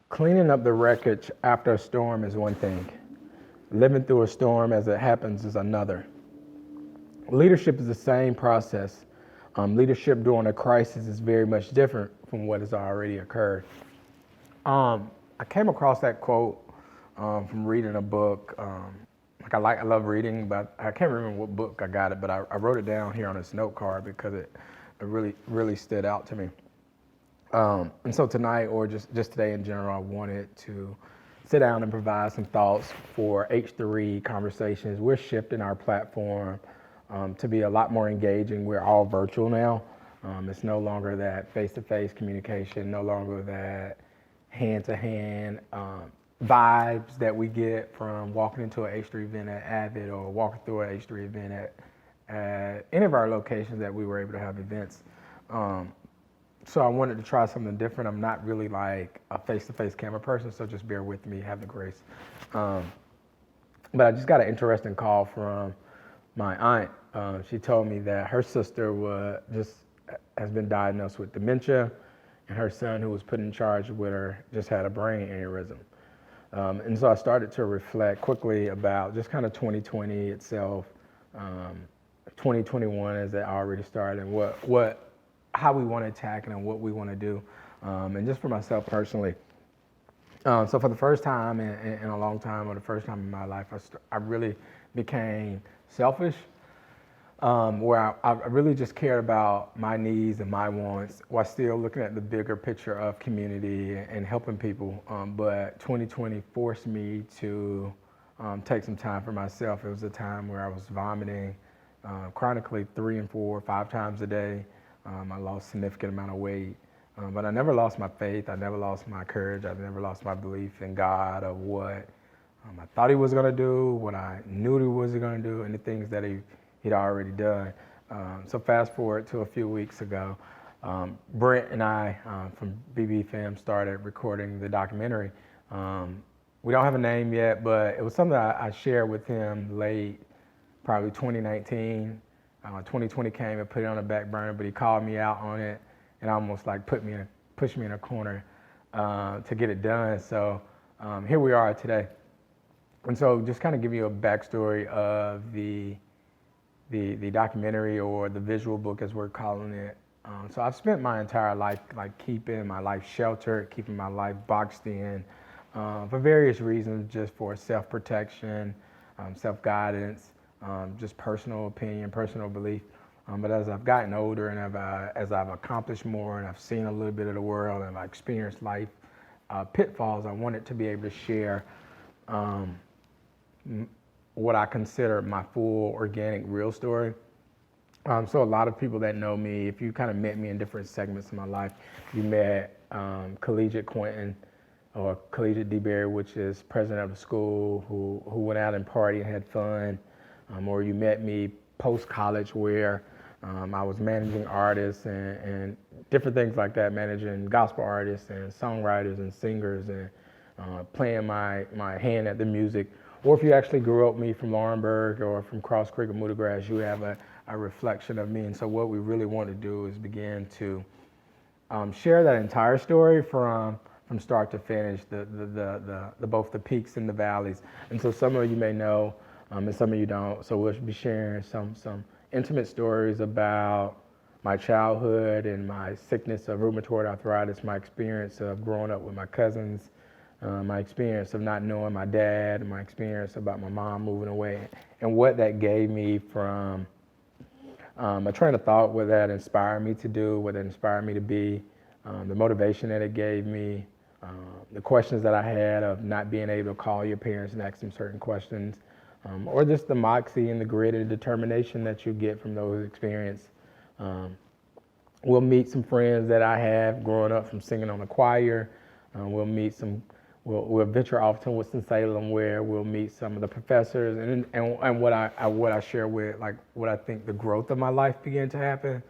Cleaning up the wreckage after a storm is one thing. Living through a storm as it happens is another. Leadership is the same process. Leadership during a crisis is very much different from what has already occurred. I came across that quote from reading a book. I love reading, but I can't remember what book I got it, but I wrote it down here on this note card because it really stood out to me. And so tonight, or just today in general, I wanted to sit down and provide some thoughts for H3 conversations. We're shifting our platform to be a lot more engaging. We're all virtual now. It's no longer that face-to-face communication, no longer that hand-to-hand vibes that we get from walking into an H3 event at Avid or walking through an H3 event at any of our locations that we were able to have events. So I wanted to try something different. I'm not really like a face-to-face camera person, so just bear with me, have the grace. But I just got an interesting call from my aunt. She told me that her sister has been diagnosed with dementia, and her son, who was put in charge with her, just had a brain aneurysm. And so I started to reflect quickly about just kind of 2020 itself, 2021 as it already started, and how we want to attack it and what we want to do. And just for myself personally. So for the first time in a long time, or the first time in my life, I really became selfish, where I really just cared about my needs and my wants while still looking at the bigger picture of community and helping people. But 2020 forced me to take some time for myself. It was a time where I was vomiting chronically 3 and 4, 5 times a day. I lost a significant amount of weight, but I never lost my faith. I never lost my courage. I never lost my belief in God of what I thought He was going to do, what I knew He was going to do, and the things that He'd already done. So fast forward to a few weeks ago, Brent and I from BB Fam started recording the documentary. We don't have a name yet, but it was something I shared with him late, probably 2019. 2020 came and put it on the back burner, but he called me out on it and almost like pushed me in a corner to get it done. So here we are today. And so just kind of give you a backstory of the documentary, or the visual book as we're calling it. So I've spent my entire life like keeping my life sheltered, keeping my life boxed in for various reasons, just for self-protection, self-guidance, just personal opinion, personal belief. But as I've gotten older and as I've accomplished more and I've seen a little bit of the world and I've experienced life pitfalls, I wanted to be able to share what I consider my full, organic, real story. So a lot of people that know me, if you kind of met me in different segments of my life, you met Collegiate Quentin, or Collegiate DeBerry, which is president of the school, who went out and partied and had fun. Or you met me post-college, where I was managing artists and different things like that, managing gospel artists and songwriters and singers, and playing my hand at the music. Or if you actually grew up me from Laurinburg or from Cross Creek or Muda Grass, you have a reflection of me. And so what we really want to do is begin to share that entire story from start to finish, the both the peaks and the valleys. And so some of you may know, and some of you don't. So we'll be sharing some intimate stories about my childhood and my sickness of rheumatoid arthritis, my experience of growing up with my cousins, my experience of not knowing my dad, and my experience about my mom moving away, and what that gave me from a train of thought, what that inspired me to do, what that inspired me to be, the motivation that it gave me, the questions that I had of not being able to call your parents and ask them certain questions, or just the moxie and the grit and determination that you get from those experiences. We'll meet some friends that I have growing up from singing on the choir. We'll venture off to Winston-Salem, where we'll meet some of the professors, and what I share with, like, what I think the growth of my life began to happen.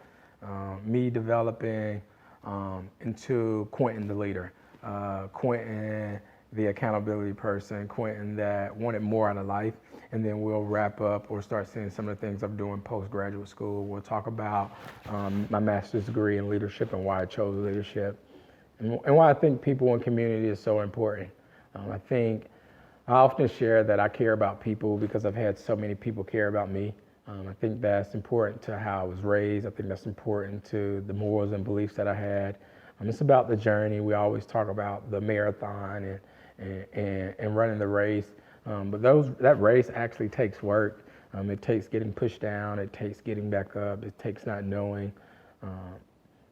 Me developing into Quentin the leader, Quentin the accountability person, Quentin that wanted more out of life. And then we'll wrap up or start seeing some of the things I'm doing post-graduate school. We'll talk about my master's degree in leadership and why I chose leadership. and why I think people in community is so important. I often share that I care about people because I've had so many people care about me. I think that's important to how I was raised. I think that's important to the morals and beliefs that I had. It's about the journey. We always talk about the marathon and running the race. But that race actually takes work. It takes getting pushed down. It takes getting back up. It takes not knowing.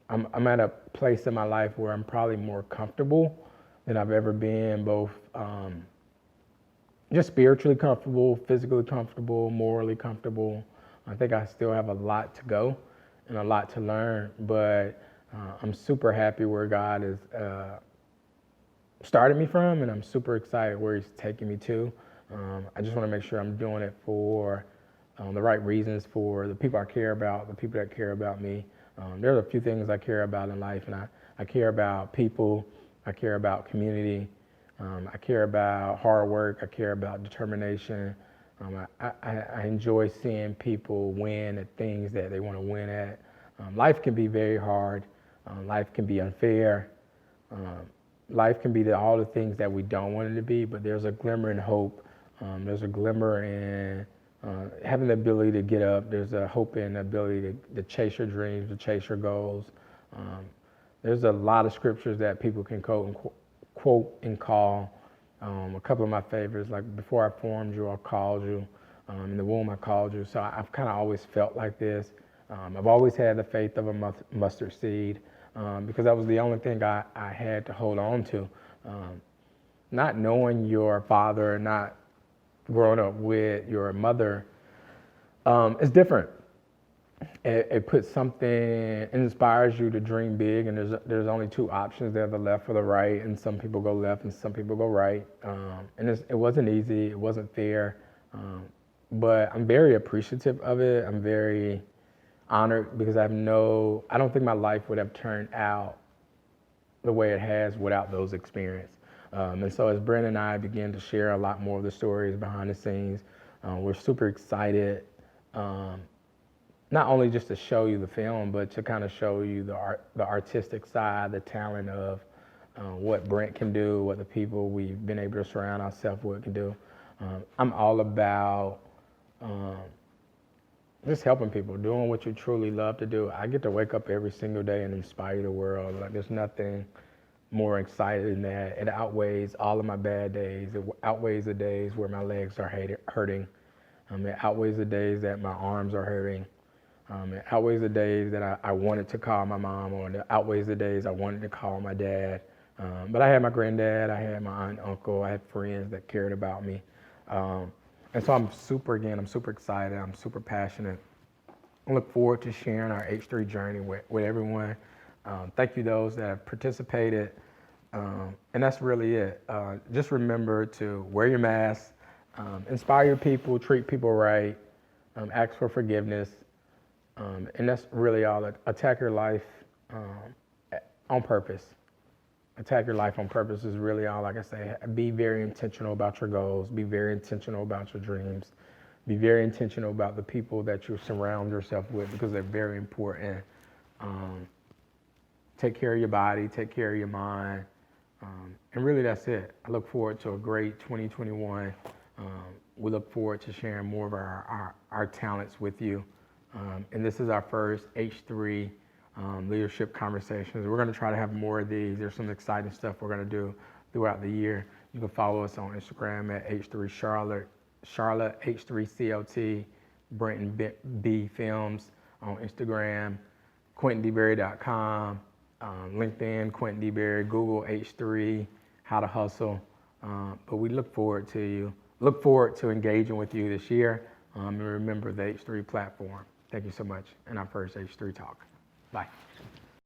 I'm at a place in my life where I'm probably more comfortable than I've ever been, both just spiritually comfortable, physically comfortable, morally comfortable. I think I still have a lot to go and a lot to learn, but I'm super happy where God has started me from, and I'm super excited where He's taking me to. I just want to make sure I'm doing it for the right reasons, for the people I care about, the people that care about me. There's a few things I care about in life, and I care about people, I care about community, I care about hard work, I care about determination. I enjoy seeing people win at things that they want to win at. Life can be very hard. Life can be unfair. Life can be all the things that we don't want it to be, but there's a glimmer in hope. There's a glimmer in having the ability to get up. There's a hope in the ability to chase your dreams, to chase your goals. There's a lot of scriptures that people can quote and call. A couple of my favorites, like before I formed you, I called you. In the womb, I called you. So I've kind of always felt like this. I've always had the faith of a mustard seed because that was the only thing I had to hold on to. Not knowing your father, not growing up with your mother, it's different. It puts something, it inspires you to dream big, and there's only two options. There's the left or the right, and some people go left and some people go right. And it wasn't easy, it wasn't fair, but I'm very appreciative of it. I'm very honored because I don't think my life would have turned out the way it has without those experiences. And so as Brent and I begin to share a lot more of the stories behind the scenes, we're super excited, not only just to show you the film, but to kind of show you the artistic side, the talent of what Brent can do, what the people we've been able to surround ourselves with can do. I'm all about just helping people, doing what you truly love to do. I get to wake up every single day and inspire the world. Like there's nothing more exciting than that. It outweighs all of my bad days. It outweighs the days where my legs are hurting. It outweighs the days that my arms are hurting. It outweighs the days that I wanted to call my mom, or it outweighs the days I wanted to call my dad. But I had my granddad, I had my aunt, uncle, I had friends that cared about me. And so I'm super excited, I'm super passionate. I look forward to sharing our H3 journey with everyone. Thank you those that have participated. And that's really it. Just remember to wear your mask, inspire your people, treat people right, ask for forgiveness. And that's really all. Attack your life on purpose. Attack your life on purpose is really all. Like I say, be very intentional about your goals. Be very intentional about your dreams. Be very intentional about the people that you surround yourself with because they're very important. Take care of your body. Take care of your mind. And really, that's it. I look forward to a great 2021. We look forward to sharing more of our talents with you. And this is our first H3 leadership conversations. We're going to try to have more of these. There's some exciting stuff we're going to do throughout the year. You can follow us on Instagram at H3 Charlotte H3CLT, Brenton B Films on Instagram, QuentinDeberry.com, LinkedIn, Quentin DeBerry, Google H3, How to Hustle. But we look forward to engaging with you this year. And remember the H3 platform. Thank you so much. And our first H3 talk. Bye.